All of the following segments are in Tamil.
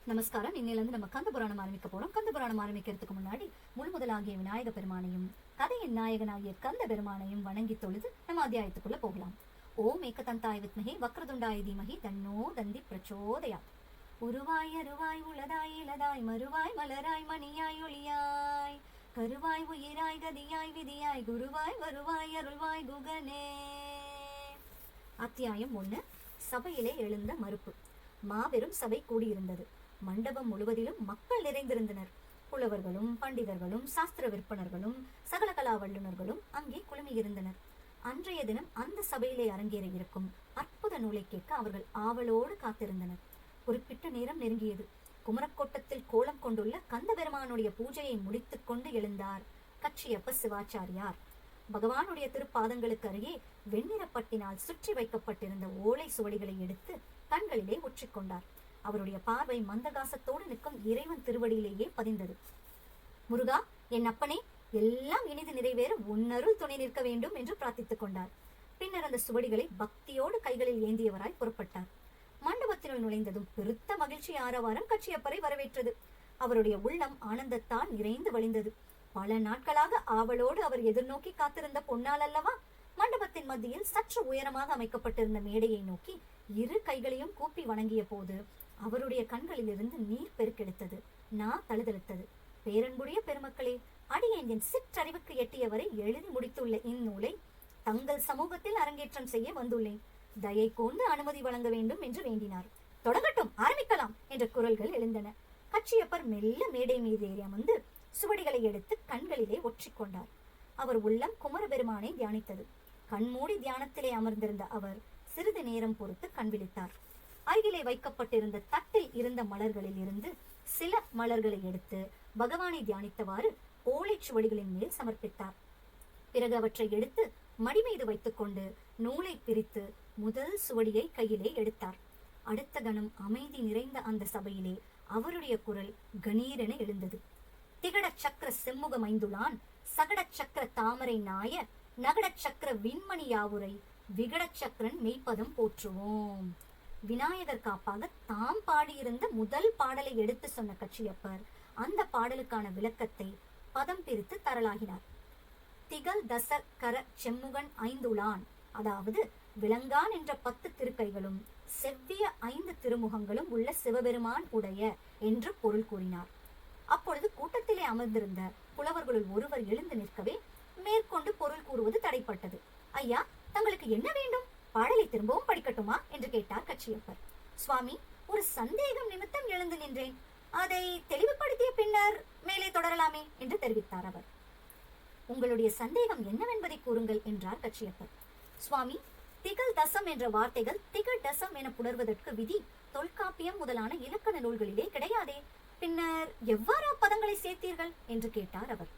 நமஸ்காரம். இன்னிலிருந்து நம்ம கந்த புராணம் ஆரம்பிக்க போறோம். கந்த புராணம் ஆரம்பிக்கிறதுக்கு முன்னாடி முதலாகிய விநாயக பெருமானையும் கதையின் நாயகனாகிய கந்த பெருமானையும் வணங்கி தொழுது நம்ம அத்தியாயத்துக்குள்ள போகலாம். ஓம் ஏகதந்தாய வித்மஹே வக்ரதுண்டாய தீமஹி தன்னோ தந்தி பிரச்சோதயாத். உருவாய் அருவாய் உளதாய் இலதாய் மறுவாய் மலராய் மணியாய் ஒளியாய் கருவாய் உயிராய் கதியாய் விதியாய் குருவாய் வருவாய் அருள்வாய் குகனே. அத்தியாயம் 1. சபையிலே எழுந்த மறுப்பு. மாபெரும் சபை கூடியிருந்தது. மண்டபம் முழுவதிலும் மக்கள் நிறைந்திருந்தனர். புலவர்களும் பண்டிதர்களும் சாஸ்திர விற்பனர்களும் சகல கலா வல்லுநர்களும் அங்கே குழுமியிருந்தனர். அன்றைய தினம் அந்த சபையிலே அரங்கேற இருக்கும் அற்புத நூலை கேட்க அவர்கள் ஆவலோடு காத்திருந்தனர். குறிப்பிட்ட நேரம் நெருங்கியது. குமரக்கோட்டத்தில் கோலம் கொண்டுள்ள கந்த பெருமானுடைய பூஜையை முடித்துக் கொண்டு எழுந்தார் கச்சியப்ப சிவாச்சாரியார். பகவானுடைய திருப்பாதங்களுக்கு அருகே வெண்ணிறப்பட்டினால் சுற்றி வைக்கப்பட்டிருந்த ஓலை சுவடிகளை எடுத்து கண்களிலே ஒற்றிக்கொண்டார். அவருடைய பார்வை மந்தகாசத்தோடு நிற்கும் இறைவன் திருவடியிலேயே பதிந்தது. முருகா, என் அப்பனே, எல்லாம் இனிது நிறைவேற உன்னருள் துணை நிற்க வேண்டும் என்று பிரார்த்தித்துக் கொண்டார். பின்னர் அந்த சுவடிகளை பக்தியோடு கைகளில் ஏந்தியவராய் புறப்பட்டார். மண்டபத்தினுள் நுழைந்ததும் பெருத்த மகிழ்ச்சி ஆரவாரம் கச்சியப்பரை வரவேற்றது. அவருடைய உள்ளம் ஆனந்தத்தால் நிறைந்து வழிந்தது. பல நாட்களாக ஆவலோடு அவர் எதிர்நோக்கி காத்திருந்த பொன்னால் அல்லவா மண்டபத்தின் மத்தியில் சற்று உயரமாக அமைக்கப்பட்டிருந்த மேடையை நோக்கி இரு கைகளையும் கூப்பி வணங்கிய போது அவருடைய கண்களிலிருந்து நீர் பெருக்கெடுத்தது. தழுதழுத்தது. பேரன்புடைய பெருமக்களே, அடியேன் சிற்றறிவுக்கு எட்டியவரை எழுதி முடித்துள்ள இந்நூலை தங்கள் சமூகத்தில் அரங்கேற்றம் செய்ய வந்துள்ளேன். தயை கூர்ந்து அனுமதி வழங்க வேண்டும் என்று வேண்டினார். தொடங்கட்டும், ஆரம்பிக்கலாம் என்ற குரல்கள் எழுந்தன. கச்சியப்பர் மெல்ல மேடை மீது ஏறி அமர்ந்து சுவடிகளை எடுத்து கண்களிலே ஒற்றிக்கொண்டார். அவர் உள்ளம் குமரபெருமானை தியானித்தது. கண்மூடி தியானத்திலே அமர்ந்திருந்த அவர் சிறிது நேரம் பொறுத்து கண் விழித்தார். அருகிலே வைக்கப்பட்டிருந்த தட்டில் இருந்த மலர்களில் இருந்து சில மலர்களை எடுத்து பகவானை தியானித்தவாறு ஓலைச்சுவடிகளின் மேல் சமர்ப்பித்தார். பிறகு அவற்றை எடுத்து மடி மீது வைத்துக் கொண்டு நூலை பிரித்து முதல் சுவடியை கையிலே எடுத்தார். அடுத்த கணம் அமைதி நிறைந்த அந்த சபையிலே அவருடைய குரல் கணீரென எழுந்தது. திகட சக்கர செம்முக மைந்துளான் சகட சக்கர தாமரை நாய நகட சக்கர விண்மணி யாவுரை விகட சக்கரன் மெய்ப்பதம் போற்றுவோம். விநாயகர் காப்பாக தாம் பாடியிருந்த முதல் பாடலை எடுத்து சொன்ன கச்சியப்பர் அந்த பாடலுக்கான விளக்கத்தை பதம் பிரித்து தரலாகினார். திகழ் தச கர செம்முகன் ஐந்துளான், அதாவது விளங்கான் என்ற 10 திருக்கைகளும் செவ்விய 5 திருமுகங்களும் உள்ள சிவபெருமான் உடைய என்று பொருள் கூறினார். அப்பொழுது கூட்டத்திலே அமர்ந்திருந்த புலவர்களுள் ஒருவர் எழுந்து நிற்கவே மேற்கொண்டு பொருள் கூறுவது தடைப்பட்டது. ஐயா, தங்களுக்கு என்ன வேண்டும்? பாடலை திரும்பவும் படிக்கட்டுமா என்று கேட்டார் கச்சியப்பர். சுவாமி, ஒரு சந்தேகம் நிமித்தம் எழுந்து நின்றேன். அதை தெளிவுபடுத்திய பின்னர் மேலே தொடரலாமே என்று தெரிவித்தார் அவர். உங்களுடைய சந்தேகம் என்னவென்பதை கூறுங்கள் என்றார் கச்சியப்பர். சுவாமி, திகழ் தசம் என்ற வார்த்தைகள் திகழ் தசம் என புணர்வதற்கு விதி தொல்காப்பியம் முதலான இலக்கண நூல்களிலே கிடையாதே. பின்னர் எவ்வாறு அப்பதங்களை சேர்த்தீர்கள் என்று கேட்டார் அவர்.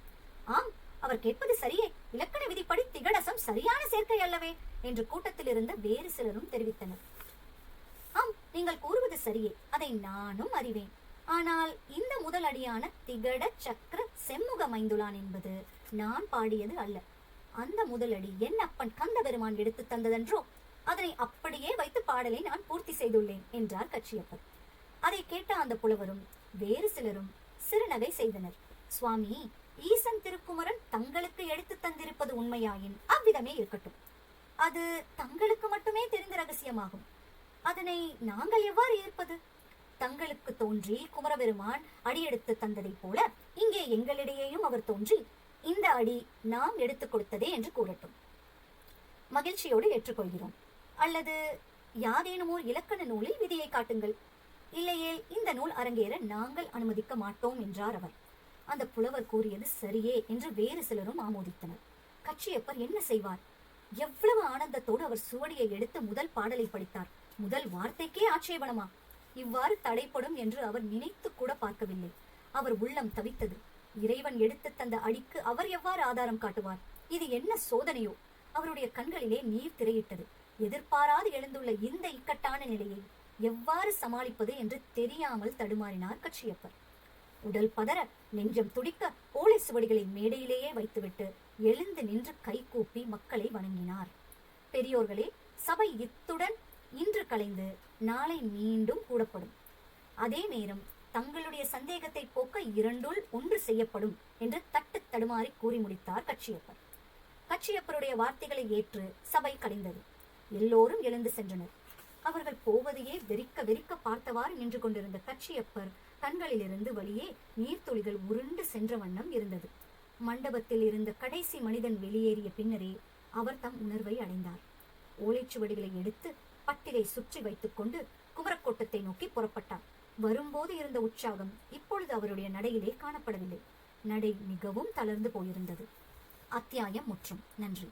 ஆம், அவர் கேட்பது சரியே. இலக்கண விதிப்படி திகடசம் சரியான சேர்க்கை அல்லவே என்று கூட்டத்தில் இருந்த வேறு சிலரும் தெரிவித்தனர். ஆம், நீங்கள் கூறுவது சரியே, அதை நானும் அறிவேன். ஆனால் இந்த முதல் அடியான திகட சக்கர செம்முக மைந்துளான் என்பது நான் பாடியது அல்ல. அந்த முதலடி என் அப்பன் கந்த பெருமான் எடுத்து தந்ததென்றோ, அதனை அப்படியே வைத்து பாடலை நான் பூர்த்தி செய்துள்ளேன் என்றார் கச்சியப்பர். அதை கேட்ட அந்த புலவரும் வேறு சிலரும் சிறுநகை செய்தனர். சுவாமி, ஈசன் திருக்குமரன் தங்களுக்கு எடுத்து தந்திருப்பது உண்மையாயின் அவ்விதமே இருக்கட்டும். அது தங்களுக்கு மட்டுமே தெரிந்த ரகசியமாகும். அதனை நாங்கள் எவ்வாறு ஏற்பது? தங்களுக்கு தோன்றி குமரபெருமான் அடியெடுத்து தந்ததை போல இங்கே எங்களிடையேயும் அவர் தோன்றி இந்த அடி நாம் எடுத்துக் கொடுத்ததே என்று கூறட்டும். மகிழ்ச்சியோடு ஏற்றுக்கொள்கிறோம். அல்லது யாதேனும் ஓர் இலக்கண நூலில் விதியை காட்டுங்கள். இல்லையே இந்த நூல் அரங்கேற நாங்கள் அனுமதிக்க மாட்டோம் என்றார் அவர். அந்த புலவர் கூறியது சரியே என்று வேறு சிலரும் ஆமோதித்தனர். கச்சியப்பர் என்ன செய்வார்? எவ்வளவு ஆனந்தத்தோடு அவர் சுவடியை எடுத்து முதல் பாடலை படித்தார். முதல் வார்த்தைக்கே ஆட்சேபணமா? இவ்வாறு தடைப்படும் என்று அவர் நினைத்து கூட பார்க்கவில்லை. அவர் உள்ளம் தவித்தது. இறைவன் எடுத்து தந்த அடிக்கு அவர் எவ்வாறு ஆதாரம் காட்டுவார்? இது என்ன சோதனையோ? அவருடைய கண்களிலே நீர் திரையிட்டது. எதிர்பாராது எழுந்துள்ள இந்த இக்கட்டான நிலையை எவ்வாறு சமாளிப்பது என்று தெரியாமல் தடுமாறினார் கச்சியப்பர். உடல் பதற, நெஞ்சம் துடிக்க ஓலை சுவடிகளை மேடையிலேயே வைத்துவிட்டு எழுந்து நின்று கை கூப்பி மக்களை வணங்கினார். பெரியோர்களே, சபை இத்துடன் இன்று கலைந்து நாளை மீண்டும் கூடப்படும். அதே நேரம் தங்களுடைய சந்தேகத்தை போக்க இரண்டுள் ஒன்று செய்யப்படும் என்று தட்டு தடுமாறி கூறி முடித்தார் கச்சியப்பர். கச்சியப்பருடைய வார்த்தைகளை ஏற்று சபை கலைந்தது. எல்லோரும் எழுந்து சென்றனர். அவர்கள் போவதையே வெறிக்க வெறிக்க பார்த்தவாறு நின்று கொண்டிருந்த கச்சியப்பர் கண்களிலிருந்து வழியே நீர்த்துளிகள் உருண்டு சென்ற வண்ணம் இருந்தது. மண்டபத்தில் இருந்த கடைசி மனிதன் வெளியேறிய பின்னரே அவர் தம் உணர்வை அடைந்தார். ஓலைச்சுவடிகளை எடுத்து பட்டிலை சுற்றி வைத்துக் கொண்டு குமரக்கோட்டத்தை நோக்கி புறப்பட்டார். வரும்போது இருந்த உற்சாகம் இப்பொழுது அவருடைய நடையிலே காணப்படவில்லை. நடை மிகவும் தளர்ந்து போயிருந்தது. அத்தியாயம் முற்றும். நன்றி.